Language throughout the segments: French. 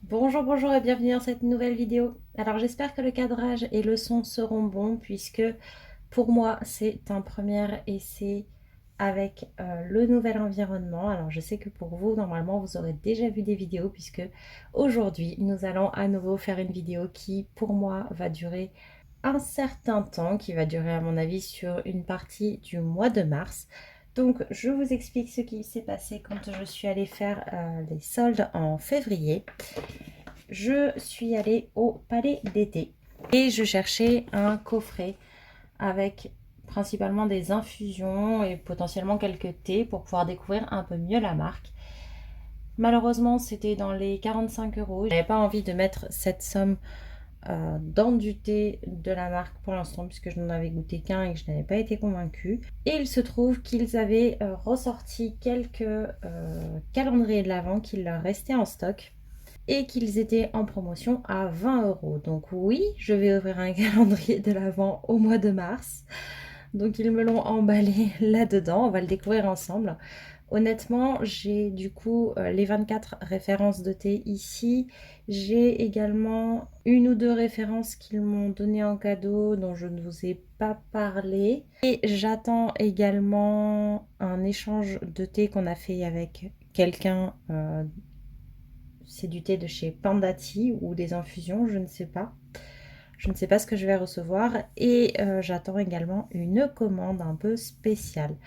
Bonjour, bonjour et bienvenue dans cette nouvelle vidéo. Alors j'espère que le cadrage et le son seront bons puisque pour moi c'est un premier essai avec le nouvel environnement. Alors je sais que pour vous normalement vous aurez déjà vu des vidéos puisque aujourd'hui nous allons à nouveau faire une vidéo qui pour moi va durer un certain temps, qui va durer à mon avis sur une partie du mois de mars. Donc je vous explique ce qui s'est passé quand je suis allée faire les soldes en février. Je suis allée au Palais d'été et je cherchais un coffret avec principalement des infusions et potentiellement quelques thés pour pouvoir découvrir un peu mieux la marque. Malheureusement, c'était dans les 45 euros. Je n'avais pas envie de mettre cette somme dans du thé de la marque pour l'instant puisque je n'en avais goûté qu'un et que je n'avais pas été convaincue. Et il se trouve qu'ils avaient ressorti quelques calendriers de l'Avent qu'il leur restait en stock et qu'ils étaient en promotion à 20 euros. Donc oui, je vais ouvrir un calendrier de l'Avent au mois de mars. Donc ils me l'ont emballé là-dedans, on va le découvrir ensemble. Honnêtement, j'ai du coup les 24 références de thé ici. J'ai également une ou deux références qu'ils m'ont donné en cadeau dont je ne vous ai pas parlé. Et j'attends également un échange de thé qu'on a fait avec quelqu'un. C'est du thé de chez Pandati ou des infusions, je ne sais pas. Je ne sais pas ce que je vais recevoir et j'attends également une commande un peu spéciale.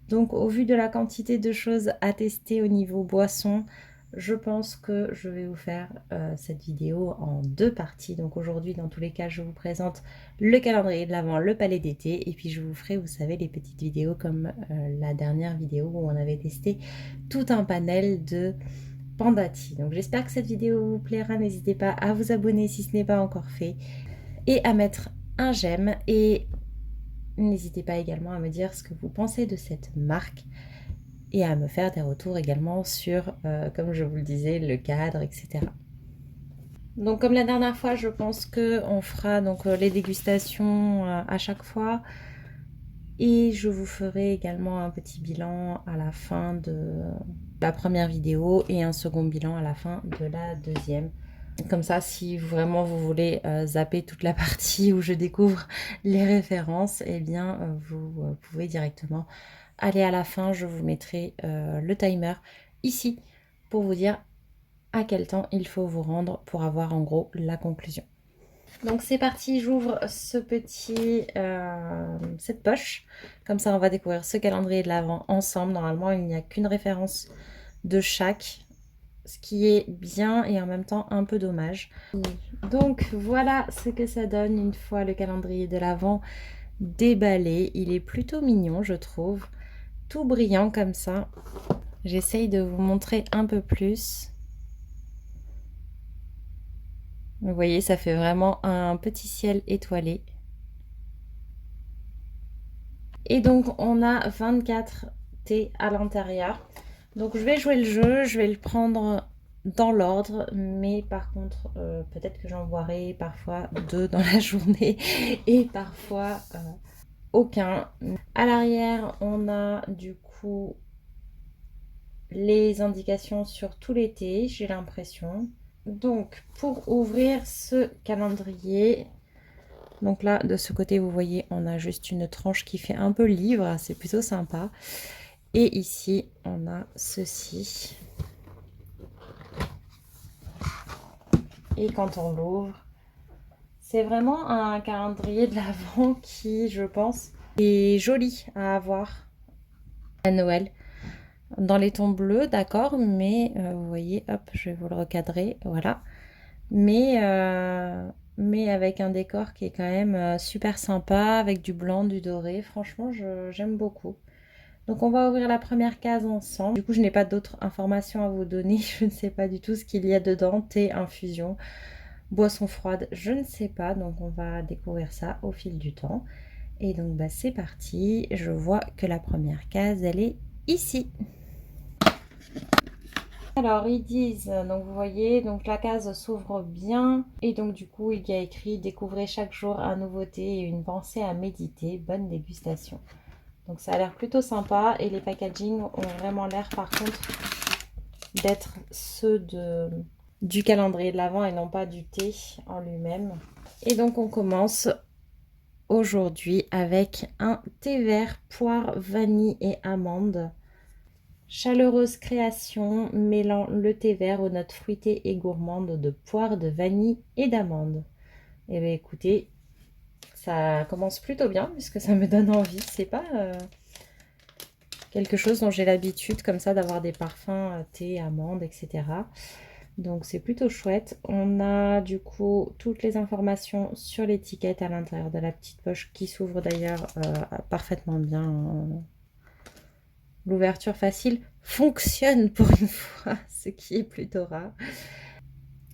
Donc au vu de la quantité de choses à tester au niveau boisson, je pense que je vais vous faire cette vidéo en deux parties. Donc aujourd'hui, dans tous les cas, je vous présente le calendrier de l'Avent, le palais d'été, et puis je vous ferai, vous savez, les petites vidéos comme la dernière vidéo où on avait testé tout un panel de Pandati. Donc j'espère que cette vidéo vous plaira. N'hésitez pas à vous abonner si ce n'est pas encore fait et à mettre un j'aime, et n'hésitez pas également à me dire ce que vous pensez de cette marque et à me faire des retours également sur, comme je vous le disais, le cadre, etc. Donc comme la dernière fois, je pense qu'on fera donc les dégustations à chaque fois. Et je vous ferai également un petit bilan à la fin de la première vidéo et un second bilan à la fin de la deuxième. Comme ça, si vraiment vous voulez zapper toute la partie où je découvre les références, eh bien vous pouvez directement aller à la fin. Je vous mettrai le timer ici pour vous dire à quel temps il faut vous rendre pour avoir en gros la conclusion. Donc c'est parti, j'ouvre cette poche. Comme ça, on va découvrir ce calendrier de l'Avent ensemble. Normalement, il n'y a qu'une référence de chaque, ce qui est bien et en même temps un peu dommage. Donc voilà ce que ça donne une fois le calendrier de l'Avent déballé. Il est plutôt mignon, je trouve. Tout brillant comme ça. J'essaye de vous montrer un peu plus. Vous voyez, ça fait vraiment un petit ciel étoilé. Et donc, on a 24 thés à l'intérieur. Donc, je vais jouer le jeu. Je vais le prendre dans l'ordre. Mais par contre, peut-être que j'en boirai parfois 2 dans la journée. Et parfois, aucun. À l'arrière, on a du coup les indications sur tous les thés, j'ai l'impression. Donc, pour ouvrir ce calendrier... Donc là, de ce côté, vous voyez, on a juste une tranche qui fait un peu livre. C'est plutôt sympa. Et ici, on a ceci. Et quand on l'ouvre, c'est vraiment un calendrier de l'Avent qui, je pense, est joli à avoir à Noël. Dans les tons bleus, d'accord, mais vous voyez, hop, je vais vous le recadrer, voilà. Mais avec un décor qui est quand même super sympa, avec du blanc, du doré. Franchement, j'aime beaucoup. Donc on va ouvrir la première case ensemble. Du coup, je n'ai pas d'autres informations à vous donner. Je ne sais pas du tout ce qu'il y a dedans. Thé, infusion, boisson froide, je ne sais pas. Donc on va découvrir ça au fil du temps. Et donc bah, c'est parti. Je vois que la première case, elle est ici. Alors ils disent, donc vous voyez, donc la case s'ouvre bien et donc du coup il y a écrit: découvrez chaque jour un nouveau thé et une pensée à méditer, bonne dégustation. Donc ça a l'air plutôt sympa et les packaging ont vraiment l'air par contre d'être ceux du calendrier de l'Avent et non pas du thé en lui-même. Et donc on commence aujourd'hui avec un thé vert poire, vanille et amande. Chaleureuse création mêlant le thé vert aux notes fruitées et gourmandes de poire, de vanille et d'amande. Et bien écoutez, ça commence plutôt bien puisque ça me donne envie. C'est pas quelque chose dont j'ai l'habitude comme ça d'avoir des parfums thé, amande, etc. Donc c'est plutôt chouette. On a du coup toutes les informations sur l'étiquette à l'intérieur de la petite poche qui s'ouvre d'ailleurs parfaitement bien. L'ouverture facile fonctionne pour une fois, ce qui est plutôt rare.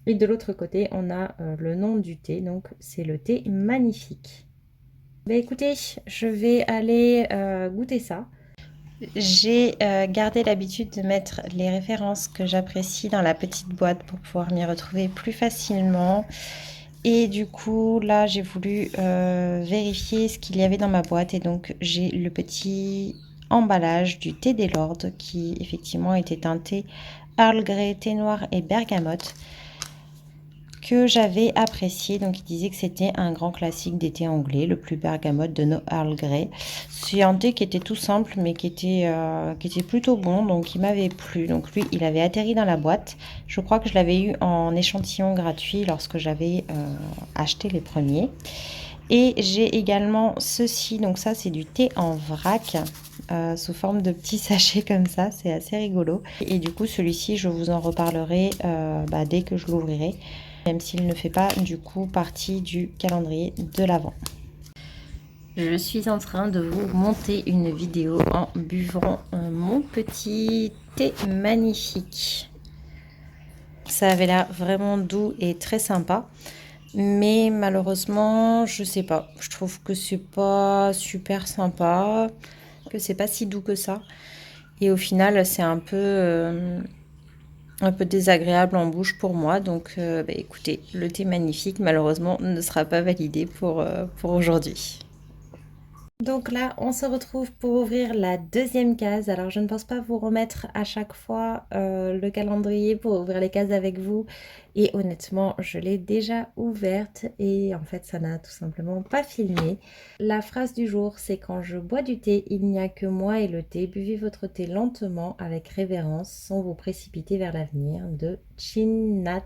Et de l'autre côté, on a le nom du thé, donc c'est le thé magnifique. Bah écoutez, je vais aller goûter ça. J'ai gardé l'habitude de mettre les références que j'apprécie dans la petite boîte pour pouvoir m'y retrouver plus facilement. Et du coup, là, j'ai voulu vérifier ce qu'il y avait dans ma boîte. Et donc, j'ai le petit emballage du thé des Lords qui, effectivement, était teinté Earl Grey, thé noir et bergamote que j'avais apprécié. Donc, il disait que c'était un grand classique des thés anglais, le plus bergamote de nos Earl Grey. C'est un thé qui était tout simple, mais qui était plutôt bon, donc il m'avait plu. Donc, lui, il avait atterri dans la boîte. Je crois que je l'avais eu en échantillon gratuit lorsque j'avais acheté les premiers. Et j'ai également ceci, donc ça, c'est du thé en vrac. Sous forme de petits sachets comme ça, c'est assez rigolo. Et du coup, celui-ci, je vous en reparlerai dès que je l'ouvrirai, même s'il ne fait pas du coup partie du calendrier de l'Avent. Je suis en train de vous monter une vidéo en buvant mon petit thé magnifique. Ça avait l'air vraiment doux et très sympa. Mais malheureusement, je sais pas. Je trouve que c'est pas super sympa, que c'est pas si doux que ça. Et au final, c'est un peu désagréable en bouche pour moi. Donc, écoutez, le thé magnifique, malheureusement, ne sera pas validé pour aujourd'hui. Donc là, on se retrouve pour ouvrir la deuxième case. Alors, je ne pense pas vous remettre à chaque fois le calendrier pour ouvrir les cases avec vous. Et honnêtement, je l'ai déjà ouverte et en fait, ça n'a tout simplement pas filmé. La phrase du jour, c'est: quand je bois du thé, il n'y a que moi et le thé. Buvez votre thé lentement, avec révérence, sans vous précipiter vers l'avenir. De Chin Nhat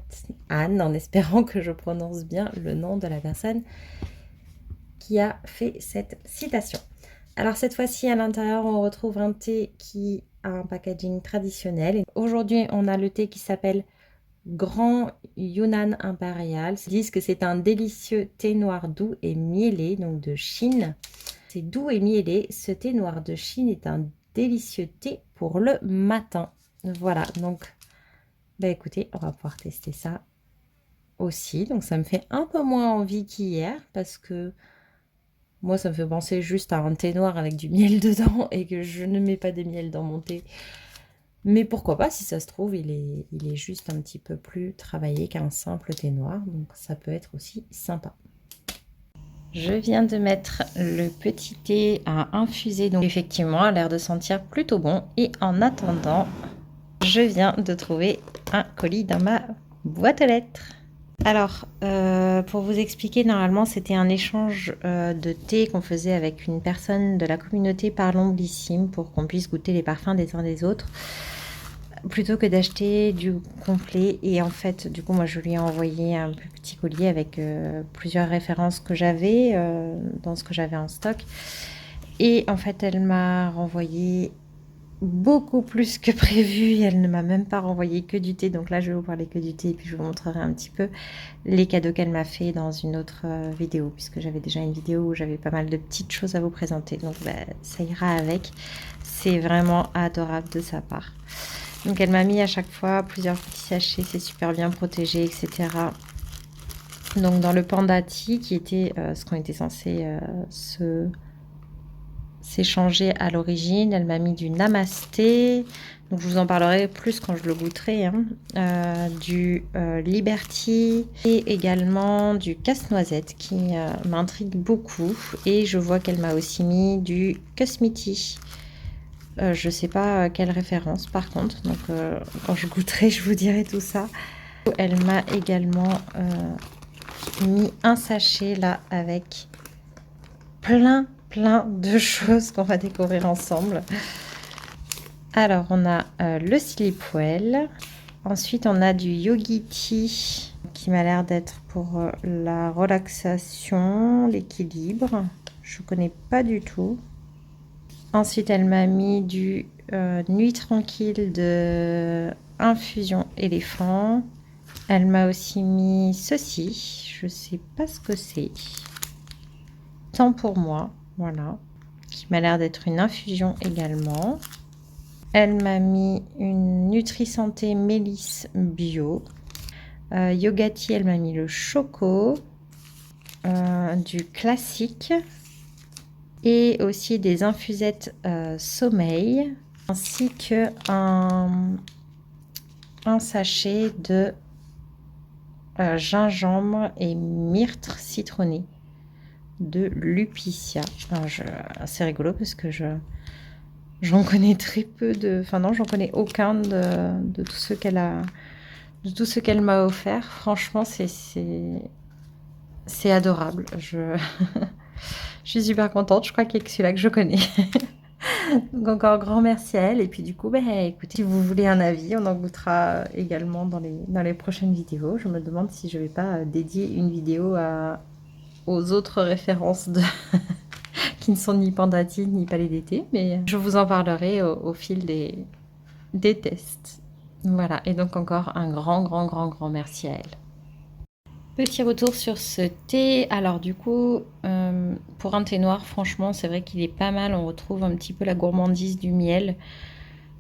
Hanh, en espérant que je prononce bien le nom de la personne qui a fait cette citation. Alors cette fois-ci, à l'intérieur, on retrouve un thé qui a un packaging traditionnel. Aujourd'hui, on a le thé qui s'appelle Grand Yunnan Impérial. Ils disent que c'est un délicieux thé noir doux et miellé, donc de Chine. C'est doux et miellé. Ce thé noir de Chine est un délicieux thé pour le matin. Voilà, donc écoutez, on va pouvoir tester ça aussi. Donc ça me fait un peu moins envie qu'hier parce que moi, ça me fait penser juste à un thé noir avec du miel dedans et que je ne mets pas de miel dans mon thé. Mais pourquoi pas, si ça se trouve, il est juste un petit peu plus travaillé qu'un simple thé noir. Donc ça peut être aussi sympa. Je viens de mettre le petit thé à infuser. Donc effectivement, a l'air de sentir plutôt bon. Et en attendant, je viens de trouver un colis dans ma boîte aux lettres. Alors, pour vous expliquer, normalement, c'était un échange de thé qu'on faisait avec une personne de la communauté Parlons-Blissime pour qu'on puisse goûter les parfums des uns des autres, plutôt que d'acheter du complet. Et en fait, du coup, moi, je lui ai envoyé un petit collier avec plusieurs références que j'avais dans ce que j'avais en stock. Et en fait, elle m'a renvoyé beaucoup plus que prévu. Elle ne m'a même pas renvoyé que du thé. Donc là, je vais vous parler que du thé et puis je vous montrerai un petit peu les cadeaux qu'elle m'a fait dans une autre vidéo, puisque j'avais déjà une vidéo où j'avais pas mal de petites choses à vous présenter. Donc ça ira avec. C'est vraiment adorable de sa part. Donc elle m'a mis à chaque fois plusieurs petits sachets. C'est super bien protégé, etc. Donc dans le Panda Tea, qui était ce qu'on était censé s'échanger à l'origine, elle m'a mis du Namasté, donc je vous en parlerai plus quand je le goûterai, hein. Du Liberty et également du casse-noisette qui m'intrigue beaucoup, et je vois qu'elle m'a aussi mis du Cosmiti. Je sais pas quelle référence par contre, donc quand je goûterai je vous dirai tout ça. Elle m'a également mis un sachet là avec plein de choses qu'on va découvrir ensemble. Alors on a le slip well. Ensuite on a du Yogi Tea qui m'a l'air d'être pour la relaxation, l'équilibre. Je connais pas du tout. Ensuite elle m'a mis du Nuit tranquille de infusion éléphant. Elle m'a aussi mis ceci, je sais pas ce que c'est. Temps pour moi, voilà, qui m'a l'air d'être une infusion également. Elle m'a mis une Nutri-Santé Mélisse Bio. Yogati, elle m'a mis le choco, du classique et aussi des infusettes sommeil, ainsi que un sachet de gingembre et myrte citronnée de Lupicia. C'est rigolo parce que j'en connais très peu de... Enfin non, j'en connais aucun de tout ce qu'elle a... De tout ce qu'elle m'a offert. Franchement, c'est adorable. Je suis super contente. Je crois qu'il y a que celui-là que je connais. Donc encore grand merci à elle. Et puis du coup, écoutez, si vous voulez un avis, on en goûtera également dans les prochaines vidéos. Je me demande si je vais pas dédier une vidéo aux autres références qui ne sont ni Pandati ni Palais d'été. Mais je vous en parlerai au fil des tests. Voilà, et donc encore un grand merci à elle. Petit retour sur ce thé. Alors du coup, pour un thé noir, franchement, c'est vrai qu'il est pas mal. On retrouve un petit peu la gourmandise du miel.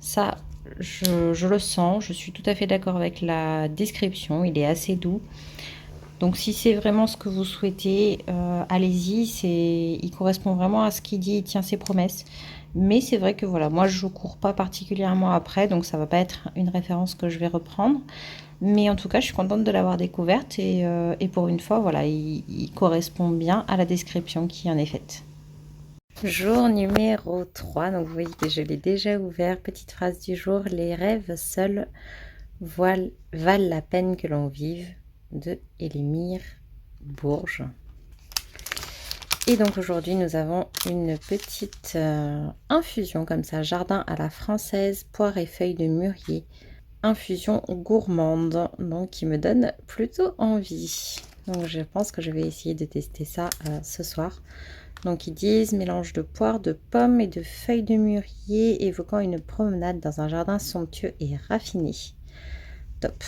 Ça, je le sens. Je suis tout à fait d'accord avec la description. Il est assez doux. Donc si c'est vraiment ce que vous souhaitez, allez-y. Il correspond vraiment à ce qu'il dit. Il tient ses promesses. Mais c'est vrai que voilà, moi je cours pas particulièrement après, donc ça va pas être une référence que je vais reprendre. Mais en tout cas, je suis contente de l'avoir découverte et pour une fois, voilà, il correspond bien à la description qui en est faite. Jour numéro 3, donc vous voyez que je l'ai déjà ouvert. Petite phrase du jour, les rêves seuls valent la peine que l'on vive, de Élémir Bourges. Et donc aujourd'hui, nous avons une petite infusion comme ça, jardin à la française, poire et feuilles de mûrier. Infusion gourmande, donc qui me donne plutôt envie. Donc je pense que je vais essayer de tester ça ce soir. Donc ils disent mélange de poire, de pommes et de feuilles de mûrier, évoquant une promenade dans un jardin somptueux et raffiné. Top.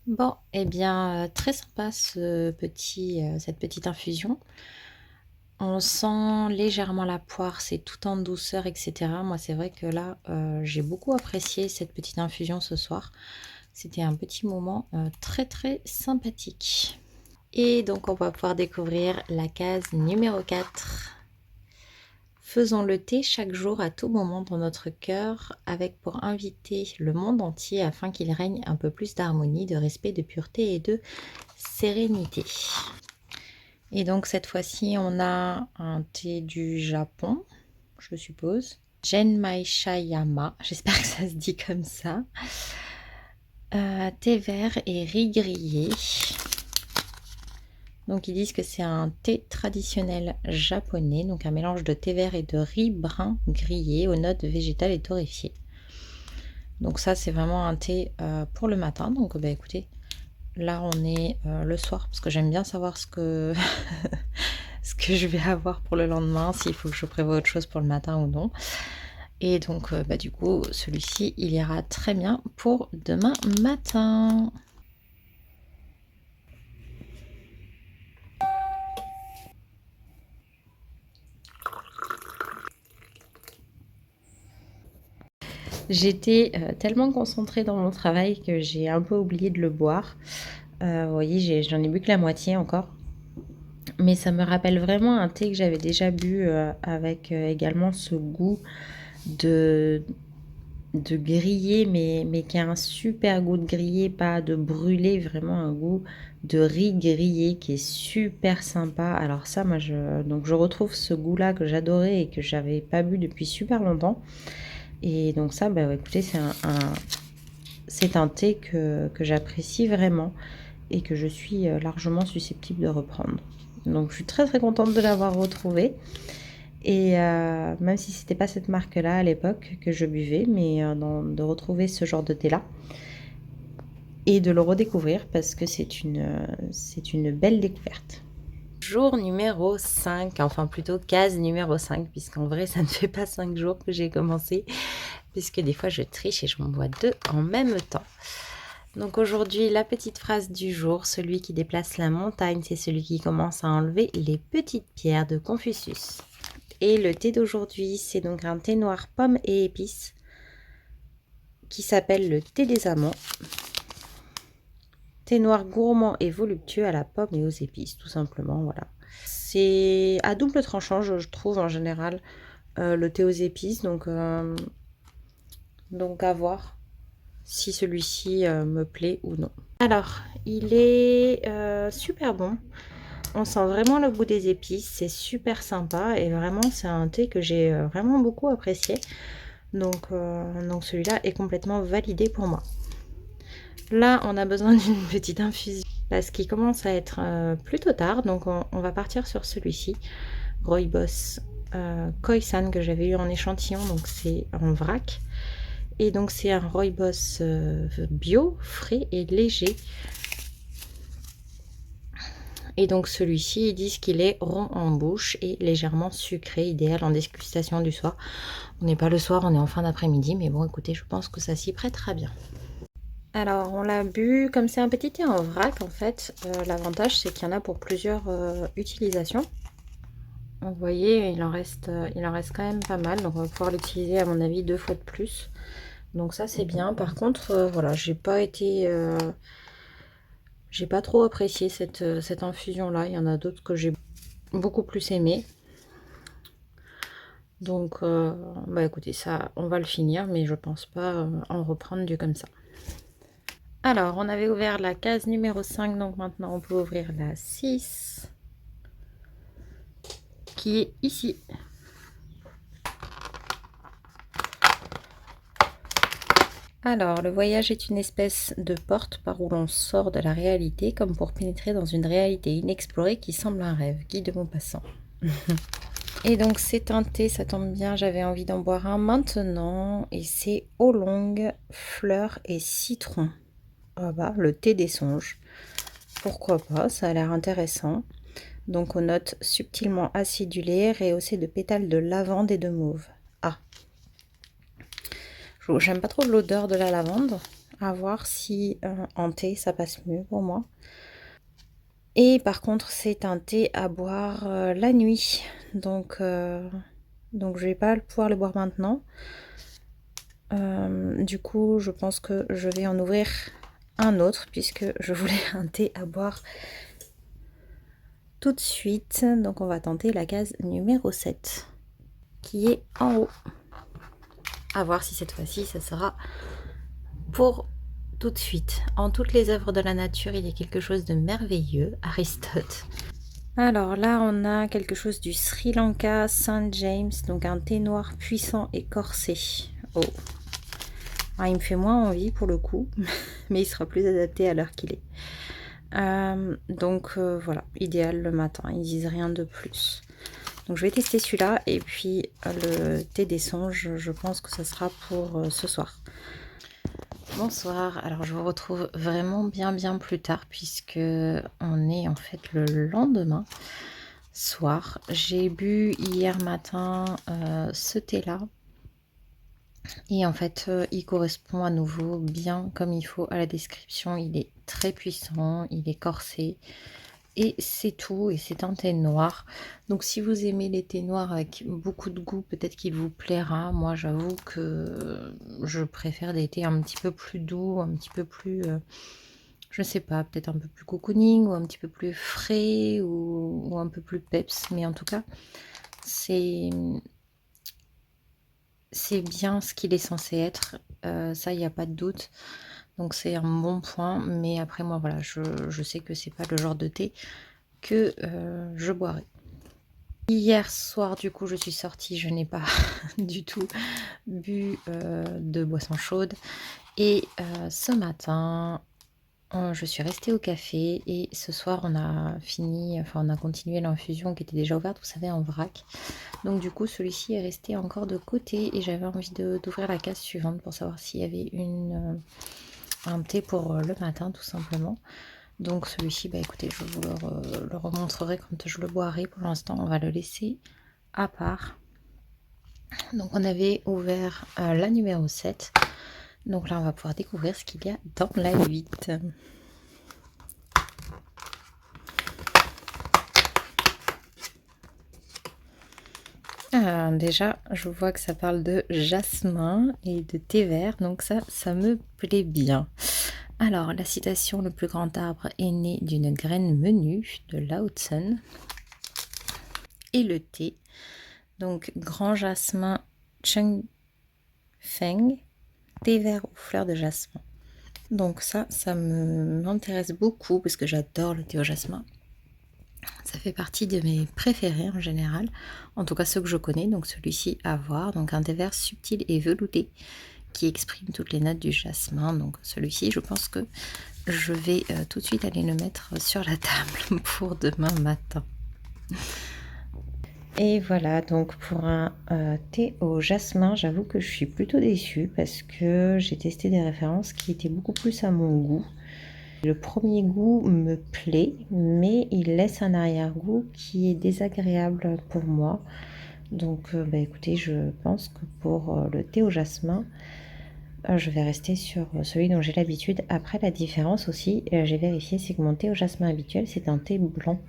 Bon, et bien très sympa cette petite infusion. On sent légèrement la poire, c'est tout en douceur, etc. Moi, c'est vrai que là, j'ai beaucoup apprécié cette petite infusion ce soir. C'était un petit moment très sympathique. Et donc, on va pouvoir découvrir la case numéro 4. Faisons le thé chaque jour à tout moment dans notre cœur, avec pour inviter le monde entier afin qu'il règne un peu plus d'harmonie, de respect, de pureté et de sérénité. Et donc cette fois-ci, on a un thé du Japon, je suppose. Genmai Shayama, j'espère que ça se dit comme ça. Thé vert et riz grillé. Donc ils disent que c'est un thé traditionnel japonais, donc un mélange de thé vert et de riz brun grillé aux notes végétales et torréfiées. Donc ça, c'est vraiment un thé pour le matin. Donc écoutez, là on est le soir parce que j'aime bien savoir ce que ce que je vais avoir pour le lendemain, s'il faut que je prévoie autre chose pour le matin ou non. Et donc du coup celui-ci il ira très bien pour demain matin. J'étais tellement concentrée dans mon travail que j'ai un peu oublié de le boire. Vous voyez, j'en ai bu que la moitié encore. Mais ça me rappelle vraiment un thé que j'avais déjà bu avec également ce goût de grillé, mais qui a un super goût de grillé, pas de brûlé, vraiment un goût de riz grillé qui est super sympa. Alors ça, moi, donc je retrouve ce goût-là que j'adorais et que j'avais pas bu depuis super longtemps. Et donc ça, écoutez, c'est un thé que j'apprécie vraiment et que je suis largement susceptible de reprendre. Donc je suis très très contente de l'avoir retrouvé. Et même si c'était pas cette marque-là à l'époque que je buvais, mais de retrouver ce genre de thé-là et de le redécouvrir parce que c'est une belle découverte. Jour numéro 5, enfin plutôt case numéro 5, puisqu'en vrai ça ne fait pas 5 jours que j'ai commencé, puisque des fois je triche et je m'en bois 2 en même temps. Donc aujourd'hui, la petite phrase du jour, celui qui déplace la montagne, c'est celui qui commence à enlever les petites pierres de Confucius. Et le thé d'aujourd'hui, c'est donc un thé noir pomme et épices qui s'appelle le thé des amants. Thé noir gourmand et voluptueux à la pomme et aux épices, tout simplement, voilà. C'est à double tranchant, je trouve, en général, le thé aux épices, donc à voir si celui-ci me plaît ou non. Alors, il est super bon. On sent vraiment le goût des épices, c'est super sympa et vraiment c'est un thé que j'ai vraiment beaucoup apprécié. Donc celui-là est complètement validé pour moi. Là, on a besoin d'une petite infusion parce qu'il commence à être plutôt tard. Donc on va partir sur celui-ci, Rooibos Khoisan, que j'avais eu en échantillon, donc c'est en vrac. Et donc c'est un Rooibos bio, frais et léger. Et donc celui-ci, ils disent qu'il est rond en bouche et légèrement sucré, idéal en dégustation du soir. On n'est pas le soir, on est en fin d'après-midi, mais bon écoutez, je pense que ça s'y prêtera bien. Alors on l'a bu, comme c'est un petit thé en vrac en fait, l'avantage c'est qu'il y en a pour plusieurs utilisations. Vous voyez, il en reste quand même pas mal, donc on va pouvoir l'utiliser à mon avis 2 fois de plus. Donc ça c'est bien. Par contre, voilà, j'ai pas trop apprécié cette infusion là. Il y en a d'autres que j'ai beaucoup plus aimé. Donc bah écoutez, ça on va le finir, mais je pense pas en reprendre du comme ça. Alors on avait ouvert la case numéro 5, donc maintenant on peut ouvrir la 6 qui est ici. Alors, le voyage est une espèce de porte par où l'on sort de la réalité, comme pour pénétrer dans une réalité inexplorée qui semble un rêve. Guide de Maupassant. Et donc, c'est un thé, ça tombe bien, j'avais envie d'en boire un maintenant. Et c'est oolong, fleurs et citron. Ah bah, le thé des songes. Pourquoi pas, ça a l'air intéressant. Donc, aux notes subtilement acidulées, rehaussées de pétales de lavande et de mauve. Ah, j'aime pas trop l'odeur de la lavande. À voir si en thé ça passe mieux pour moi. Et par contre, c'est un thé à boire la nuit. Donc je vais pas pouvoir le boire maintenant. Du coup, je pense que je vais en ouvrir un autre puisque je voulais un thé à boire tout de suite. Donc on va tenter la case numéro 7 qui est en haut. À voir si cette fois-ci ça sera pour tout de suite. En toutes les œuvres de la nature, il y a quelque chose de merveilleux. Aristote. Alors là, on a quelque chose du Sri Lanka Saint James, donc un thé noir puissant et corsé. Oh. Ah, il me fait moins envie pour le coup, mais il sera plus adapté à l'heure qu'il est. Voilà, idéal le matin, ils disent rien de plus. Donc je vais tester celui-là et puis le thé des songes, je pense que ça sera pour ce soir. Bonsoir, alors je vous retrouve vraiment bien plus tard puisque on est en fait le lendemain soir. J'ai bu hier matin ce thé là et en fait il correspond à nouveau bien comme il faut à la description. Il est très puissant, il est corsé et c'est tout, et c'est un thé noir. Donc si vous aimez les thés noirs avec beaucoup de goût, peut-être qu'il vous plaira. Moi j'avoue que je préfère des thés un petit peu plus doux, un petit peu plus, je sais pas, peut-être un peu plus cocooning, ou un petit peu plus frais, ou un peu plus peps. Mais en tout cas, c'est bien ce qu'il est censé être. Ça, il n'y a pas de doute. Donc c'est un bon point. Mais après moi, voilà, je sais que c'est pas le genre de thé que je boirai. Hier soir, du coup, je suis sortie, je n'ai pas du tout bu de boisson chaude. Et ce matin, je suis restée au café et ce soir on a fini, enfin on a continué l'infusion qui était déjà ouverte, vous savez, en vrac. Donc du coup celui-ci est resté encore de côté et j'avais envie d'ouvrir la case suivante pour savoir s'il y avait un thé pour le matin tout simplement. Donc celui-ci, bah écoutez, je vous le remontrerai quand je le boirai. Pour l'instant, on va le laisser à part. Donc on avait ouvert la numéro 7. Donc là, on va pouvoir découvrir ce qu'il y a dans la 8. Déjà, je vois que ça parle de jasmin et de thé vert, donc ça me plaît bien. Alors, la citation, le plus grand arbre est né d'une graine menue de Lao Tzu. Et le thé, donc grand jasmin Cheng Feng, thé vert aux fleurs de jasmin. Donc ça m'intéresse beaucoup parce que j'adore le thé au jasmin. Ça fait partie de mes préférés en général, en tout cas ceux que je connais, donc celui-ci à voir. Donc un thé vert subtil et velouté qui exprime toutes les notes du jasmin. Donc celui-ci, je pense que je vais tout de suite aller le mettre sur la table pour demain matin. Et voilà, donc pour un thé au jasmin, j'avoue que je suis plutôt déçue parce que j'ai testé des références qui étaient beaucoup plus à mon goût. Le premier goût me plaît, mais il laisse un arrière-goût qui est désagréable pour moi. Donc bah écoutez, je pense que pour le thé au jasmin, je vais rester sur celui dont j'ai l'habitude. Après, la différence aussi, j'ai vérifié, c'est que mon thé au jasmin habituel, c'est un thé blanc.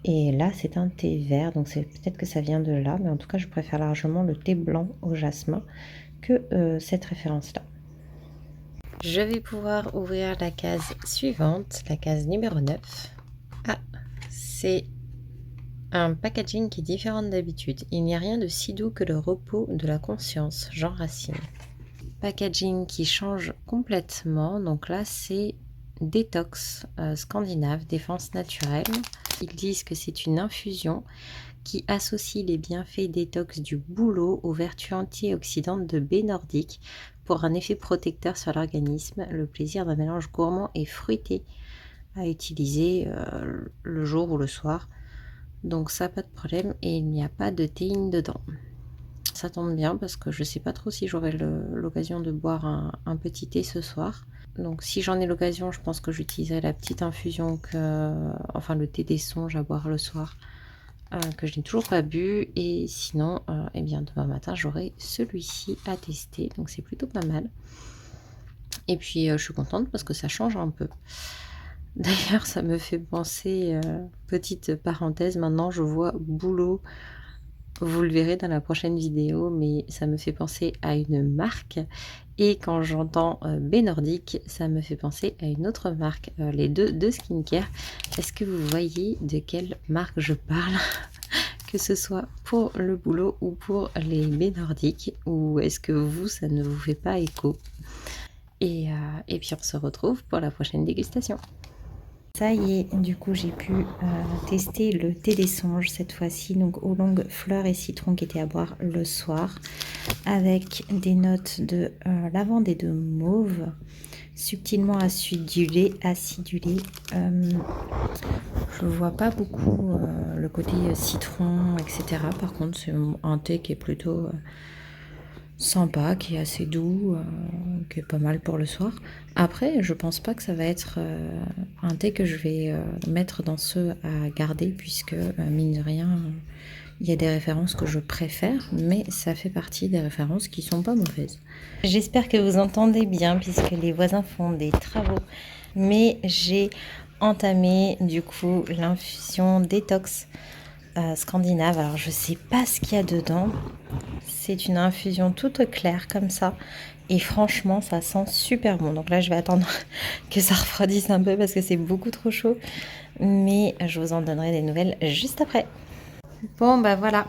Et là, c'est un thé vert, donc c'est peut-être que ça vient de là, mais en tout cas, je préfère largement le thé blanc au jasmin que cette référence-là. Je vais pouvoir ouvrir la case suivante, la case numéro 9. Ah, c'est un packaging qui est différent d'habitude. Il n'y a rien de si doux que le repos de la conscience, Jean Racine. Packaging qui change complètement, donc là, c'est détox scandinave, défense naturelle. Ils disent que c'est une infusion qui associe les bienfaits détox du bouleau aux vertus antioxydantes de baie nordique pour un effet protecteur sur l'organisme, le plaisir d'un mélange gourmand et fruité à utiliser le jour ou le soir. Donc ça, pas de problème, et il n'y a pas de théine dedans. Ça tombe bien parce que je ne sais pas trop si j'aurai l'occasion de boire un petit thé ce soir. Donc si j'en ai l'occasion, je pense que j'utiliserai la petite infusion, enfin le thé des songes à boire le soir, que je n'ai toujours pas bu. Et sinon, eh bien demain matin, j'aurai celui-ci à tester. Donc c'est plutôt pas mal. Et puis je suis contente parce que ça change un peu. D'ailleurs, ça me fait penser, petite parenthèse, maintenant je vois boulot. Vous le verrez dans la prochaine vidéo, mais ça me fait penser à une marque. Et quand j'entends baie nordique, ça me fait penser à une autre marque, les deux de skincare. Est-ce que vous voyez de quelle marque je parle? Que ce soit pour le boulot ou pour les baies nordiques, ou est-ce que vous, ça ne vous fait pas écho? Et puis on se retrouve pour la prochaine dégustation. Ça y est, du coup j'ai pu tester le thé des songes cette fois-ci, donc oolong, fleurs et citron qui était à boire le soir, avec des notes de lavande et de mauve, subtilement acidulé. Je vois pas beaucoup le côté citron, etc. Par contre, c'est un thé qui est plutôt sympa, qui est assez doux, qui est pas mal pour le soir. Après, je pense pas que ça va être un thé que je vais mettre dans ceux à garder, puisque mine de rien, il y a des références que je préfère, mais ça fait partie des références qui sont pas mauvaises. J'espère que vous entendez bien, puisque les voisins font des travaux, mais j'ai entamé du coup l'infusion détox scandinave. Alors je sais pas ce qu'il y a dedans. C'est une infusion toute claire comme ça. Et franchement, ça sent super bon. Donc là, je vais attendre que ça refroidisse un peu parce que c'est beaucoup trop chaud. Mais je vous en donnerai des nouvelles juste après. Bon, bah voilà.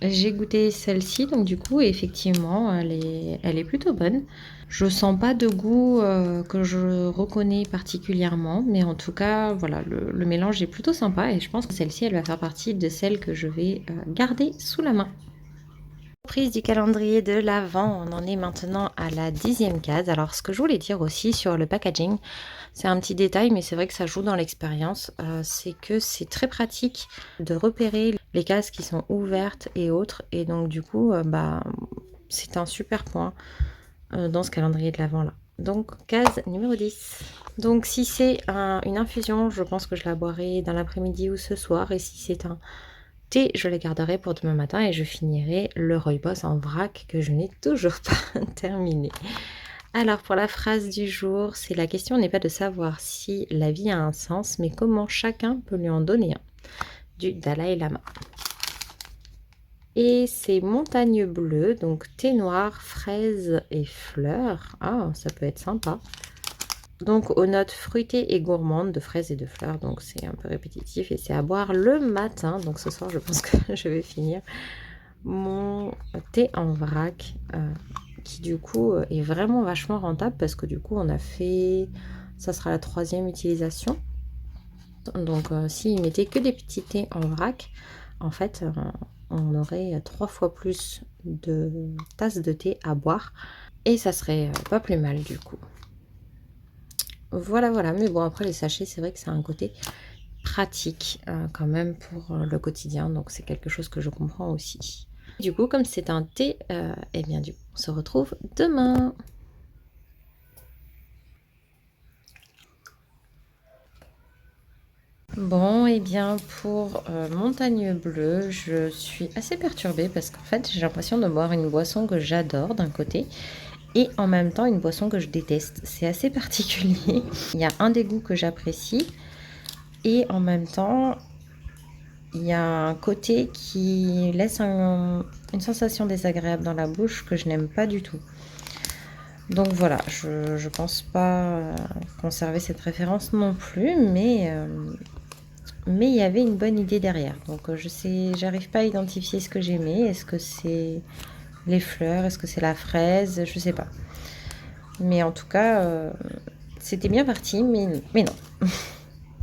J'ai goûté celle-ci. Donc du coup, effectivement, elle est plutôt bonne. Je sens pas de goût que je reconnais particulièrement. Mais en tout cas, voilà, le mélange est plutôt sympa. Et je pense que celle-ci, elle va faire partie de celles que je vais garder sous la main. Prise du calendrier de l'Avent, on en est maintenant à la 10e case. Alors ce que je voulais dire aussi sur le packaging, c'est un petit détail mais c'est vrai que ça joue dans l'expérience, c'est que c'est très pratique de repérer les cases qui sont ouvertes et autres et donc du coup, c'est un super point dans ce calendrier de l'Avent là. Donc case numéro 10. Donc si c'est une infusion, je pense que je la boirai dans l'après-midi ou ce soir et si c'est un thé, je les garderai pour demain matin et je finirai le rooibos en vrac que je n'ai toujours pas terminé. Alors pour la phrase du jour, c'est la question n'est pas de savoir si la vie a un sens, mais comment chacun peut lui en donner un. Du Dalai Lama. Et c'est montagne bleue, donc thé noir, fraises et fleurs. Ah, ça peut être sympa. Donc aux notes fruitées et gourmandes de fraises et de fleurs, donc c'est un peu répétitif et c'est à boire le matin. Donc ce soir je pense que je vais finir mon thé en vrac qui du coup est vraiment vachement rentable parce que du coup on a fait, ça sera la 3e utilisation. Donc s'il mettait que des petits thés en vrac, en fait on aurait 3 fois plus de tasses de thé à boire et ça serait pas plus mal du coup. Voilà, voilà. Mais bon, après, les sachets, c'est vrai que c'est un côté pratique quand même pour le quotidien. Donc, c'est quelque chose que je comprends aussi. Du coup, comme c'est un thé, eh bien, du coup, on se retrouve demain. Bon, et bien, pour Montagne Bleue, je suis assez perturbée parce qu'en fait, j'ai l'impression de boire une boisson que j'adore d'un côté et en même temps une boisson que je déteste. C'est assez particulier. Il y a un des goûts que j'apprécie et en même temps, il y a un côté qui laisse une sensation désagréable dans la bouche que je n'aime pas du tout. Donc voilà, je pense pas conserver cette référence non plus, mais il y avait une bonne idée derrière. Donc j'arrive pas à identifier ce que j'aimais. Est-ce que c'est les fleurs? Est-ce que c'est la fraise? Je sais pas. Mais en tout cas, c'était bien parti, mais non.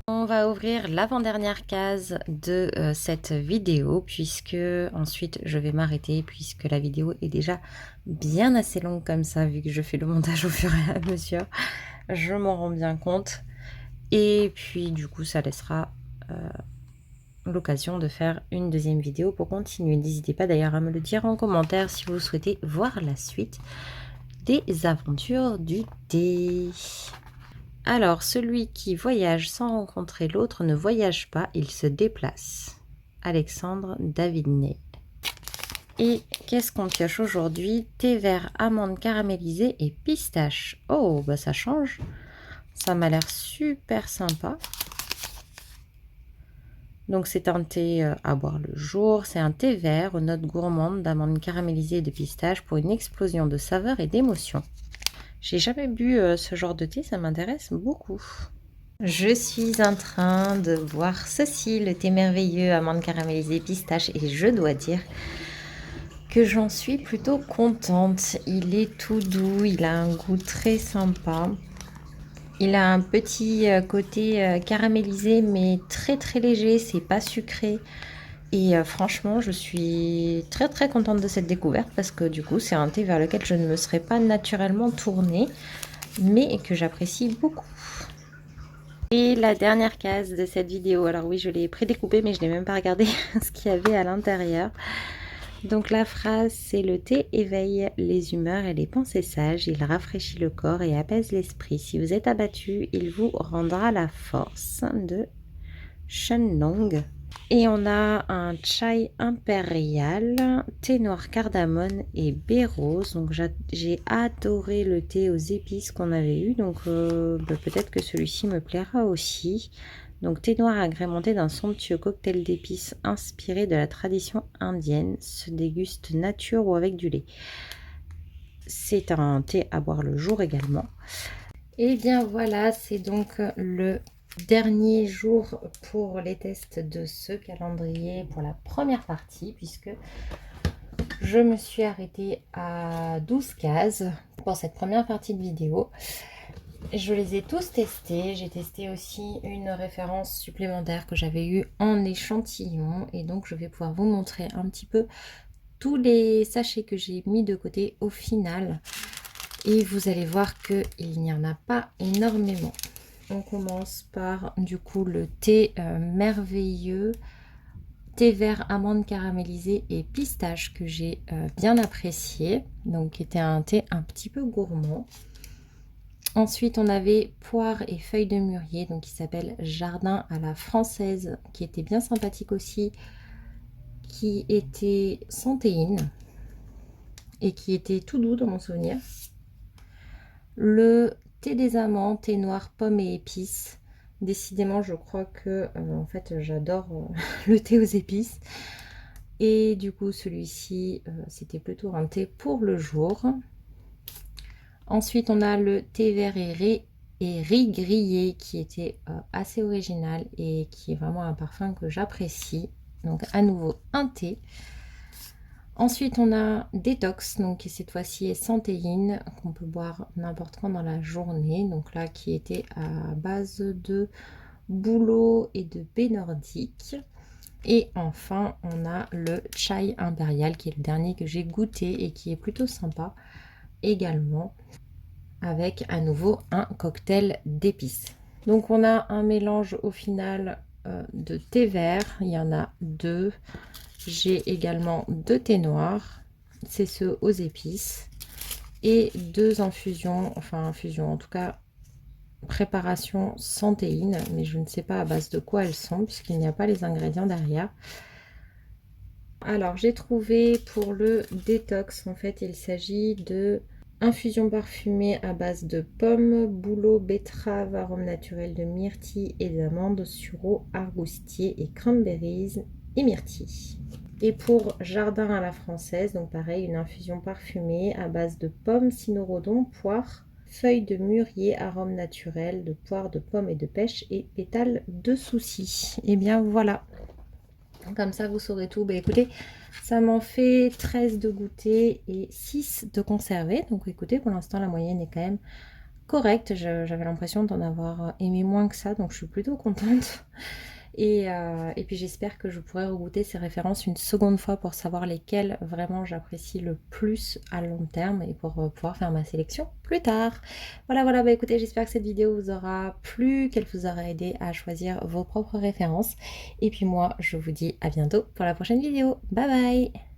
On va ouvrir l'avant-dernière case de cette vidéo puisque ensuite je vais m'arrêter puisque la vidéo est déjà bien assez longue comme ça vu que je fais le montage au fur et à mesure. Je m'en rends bien compte et puis du coup ça laissera l'occasion de faire une deuxième vidéo pour continuer. N'hésitez pas d'ailleurs à me le dire en commentaire si vous souhaitez voir la suite des aventures du thé. Alors, celui qui voyage sans rencontrer l'autre ne voyage pas, il se déplace. Alexandre David-Néel. Et qu'est-ce qu'on pioche aujourd'hui? Thé vert, amande caramélisée et pistache. Oh, bah ça change. Ça m'a l'air super sympa. Donc c'est un thé à boire le jour. C'est un thé vert aux notes gourmandes d'amande caramélisée et de pistache pour une explosion de saveurs et d'émotions. J'ai jamais bu ce genre de thé, ça m'intéresse beaucoup. Je suis en train de boire ceci, le thé merveilleux, amande caramélisée, pistache, et je dois dire que j'en suis plutôt contente. Il est tout doux, il a un goût très sympa. Il a un petit côté caramélisé, mais très très léger, c'est pas sucré. Et franchement, je suis très très contente de cette découverte parce que du coup, c'est un thé vers lequel je ne me serais pas naturellement tournée, mais que j'apprécie beaucoup. Et la dernière case de cette vidéo, alors oui, je l'ai prédécoupée, mais je n'ai même pas regardé ce qu'il y avait à l'intérieur. Donc la phrase, c'est: le thé éveille les humeurs et les pensées sages, il rafraîchit le corps et apaise l'esprit. Si vous êtes abattu, il vous rendra la force, de Shenlong. Et on a un chai impérial, thé noir cardamone et baie rose. Donc j'ai adoré le thé aux épices qu'on avait eu. Donc peut-être que celui-ci me plaira aussi. Donc thé noir agrémenté d'un somptueux cocktail d'épices inspiré de la tradition indienne. Se déguste nature ou avec du lait. C'est un thé à boire le jour également. Et bien voilà, c'est donc le dernier jour pour les tests de ce calendrier pour la première partie, puisque je me suis arrêtée à 12 cases pour cette première partie de vidéo. Je les ai tous testés. J'ai testé aussi une référence supplémentaire que j'avais eue en échantillon, et donc je vais pouvoir vous montrer un petit peu tous les sachets que j'ai mis de côté au final. Et vous allez voir qu'il n'y en a pas énormément. On commence par du coup le thé merveilleux, thé vert amande caramélisée et pistache que j'ai bien apprécié. Donc qui était un thé un petit peu gourmand. Ensuite on avait poire et feuilles de mûrier, donc qui s'appelle Jardin à la française, qui était bien sympathique aussi, qui était sans théine et qui était tout doux dans mon souvenir. Le thé des amants, thé noir, pommes et épices. Décidément, je crois que en fait, j'adore le thé aux épices. Et du coup, celui-ci, c'était plutôt un thé pour le jour. Ensuite, on a le thé vert et riz grillé qui était assez original et qui est vraiment un parfum que j'apprécie. Donc, à nouveau, un thé. Ensuite, on a Détox, donc qui cette fois-ci est sans théine, qu'on peut boire n'importe quand dans la journée. Donc là, qui était à base de bouleau et de baie nordique. Et enfin, on a le chai impérial, qui est le dernier que j'ai goûté et qui est plutôt sympa également, avec à nouveau un cocktail d'épices. Donc on a un mélange au final de thé vert, il y en a deux. J'ai également deux thés noirs, c'est ceux aux épices, et deux infusions, enfin infusions en tout cas préparation sans théine, mais je ne sais pas à base de quoi elles sont puisqu'il n'y a pas les ingrédients derrière. Alors j'ai trouvé pour le détox, en fait il s'agit de infusion parfumée à base de pommes, bouleau, betterave, arôme naturel de myrtille et d'amandes, sureau, argoustier et cranberries et myrtille. Et pour jardin à la française, donc pareil, une infusion parfumée à base de pommes, cynorhodon, poire, feuilles de mûrier, arôme naturel de poire, de pomme et de pêche et pétales de souci. Et bien voilà, comme ça vous saurez tout. Bah écoutez, ça m'en fait 13 de goûter et 6 de conserver. Donc écoutez, pour l'instant la moyenne est quand même correcte. J'avais l'impression d'en avoir aimé moins que ça, donc je suis plutôt contente. Et puis j'espère que je pourrai regoûter ces références une seconde fois pour savoir lesquelles vraiment j'apprécie le plus à long terme et pour pouvoir faire ma sélection plus tard. Voilà, bah écoutez, j'espère que cette vidéo vous aura plu, qu'elle vous aura aidé à choisir vos propres références. Et puis moi, je vous dis à bientôt pour la prochaine vidéo. Bye bye!